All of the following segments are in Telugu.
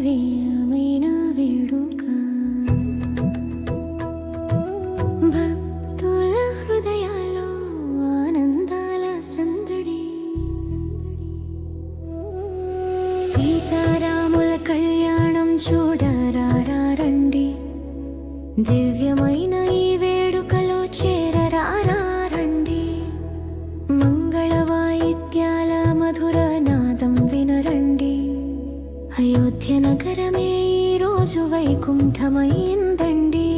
దివ్యమైన వేడుక భక్తుల హృదయాల్లో ఆనందాల సందడి సీతారాముల కళ్యాణం చూడరారండి దివ్యమైన ఈ వేడుకలో చేరరారండి మంగళ వాయిద్యాల మధుర నాదం వినరండి అయోధ్య నగరమే ఈ రోజు వైకుంఠమైందండి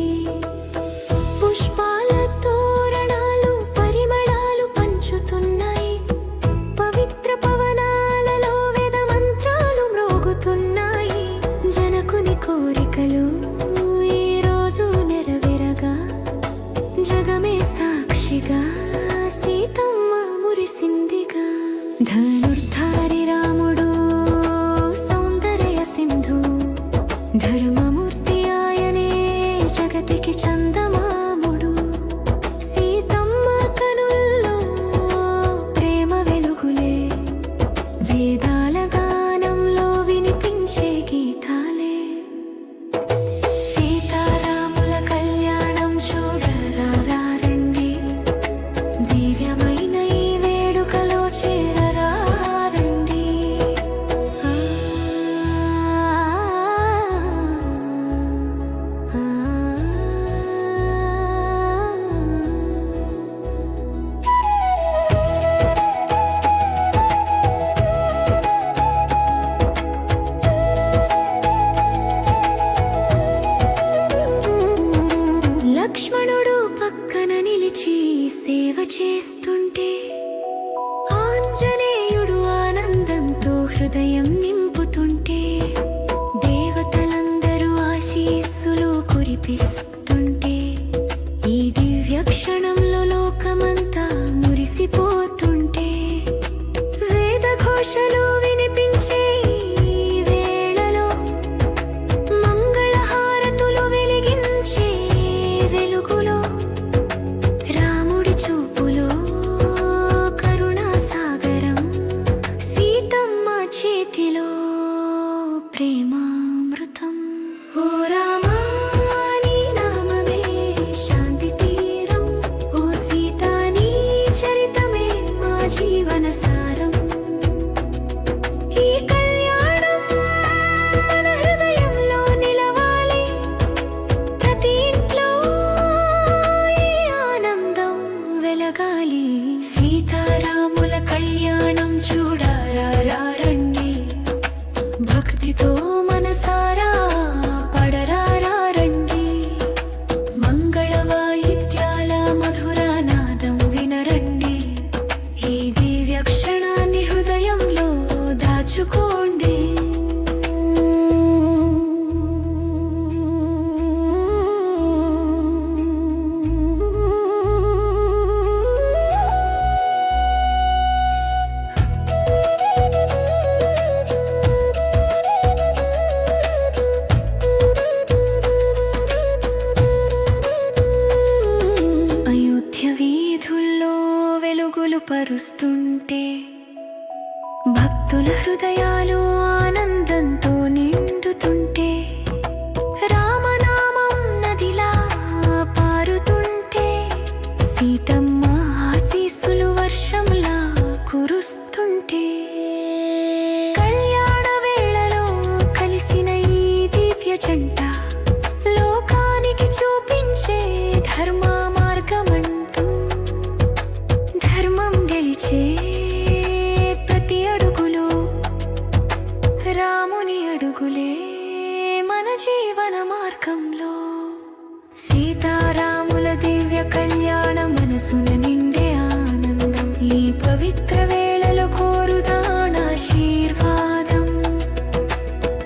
పుష్పాల తోరణాలు పరిమళాలు పంచుతున్నాయి పవిత్ర పవనాలలో వేద మంత్రాలు మ్రోగుతున్నాయి జనకుని కోరికలు ఈ రోజు నెరవేరగా జగమే సాక్షిగా సీతమ్మ మురిసిందిగా ధనుర్ధారి రాముడు సౌందర్య సింధు ధర్మమూర్తి ఆయనే జగతికి చందమాముడు సీతమ్మ కనుల్లో ప్రేమ వెలుగులే వేదాల గానంలో వినిపించే గీతాలే సీతారాముల కళ్యాణం చూడరారండి దివ్యమైన ఈ వేడుకలో చేరరారండి లక్ష్మణుడు పక్కన నిలిచి సేవ చేస్తుంటే ఆంజనేయుడు ఆనందంతో హృదయం నింపుతుంటే దేవతలందరూ ఆశీస్సులు కురిపిస్తుంటే ఈ దివ్య క్షణంలో లోకమంతా మురిసిపోతుంటే వేద ఘోషలు వినిపించే ఈ వేళలో మంగళహారతులు వెలిగించే వెలుగులో రాముడి చూపులో కరుణా సాగరం సీతమ్మ చేతిలో ప్రేమామృతం ఓ రామా నీ నామమే శాంతి తీరం ఓ సీతా నీ చరితమే మా జీవన సారం ఈ కళ్యాణం మన హృదయంలో నిలవాలి ప్రతి ఇంట్లో ఈ ఆనందం వెలగాలి సీతారాముల కళ్యాణం చూడరారండి భక్తితో మనసారా పడరారండి మంగళ వాయిద్యాల మధుర నాదం వినరండి ఈ దివ్య క్షణాన్ని హృదయంలో దాచుకోండి అయోధ్య వీధుల్లో వెలుగులు పరుస్తుంటే భక్తుల హృదయాలు ఆనందంతో నిండుతుంటే రామనామం నదిలా పారుతుంటే సీతమ్మ ఆశీస్సులు వర్షంలా కురుస్తుంటే కళ్యాణ వేళలో కలిసిన ఈ దివ్య జంట లోకానికి చూపించే ధర్మ మార్గమంటూ ధర్మం గెలిచే ప్రతి అడుగులో రాముని అడుగులే మన జీవన మార్గంలో సీతారాముల దివ్య కళ్యాణ మనసున నిండే ఆనందం ఈ పవిత్ర వేళలో కోరుదాన ఆశీర్వాదం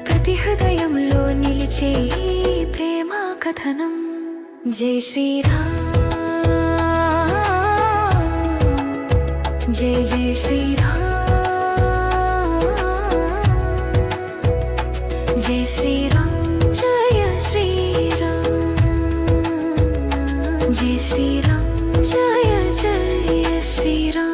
ప్రతి హృదయంలో నిలిచే ఈ ప్రేమ కథనం జై శ్రీరామ్ జై జై శ్రీరామ్ జై శ్రీరామ్ జయ శ్రీరామ్ జై శ్రీరామ్ జయ జయ శ్రీరామ్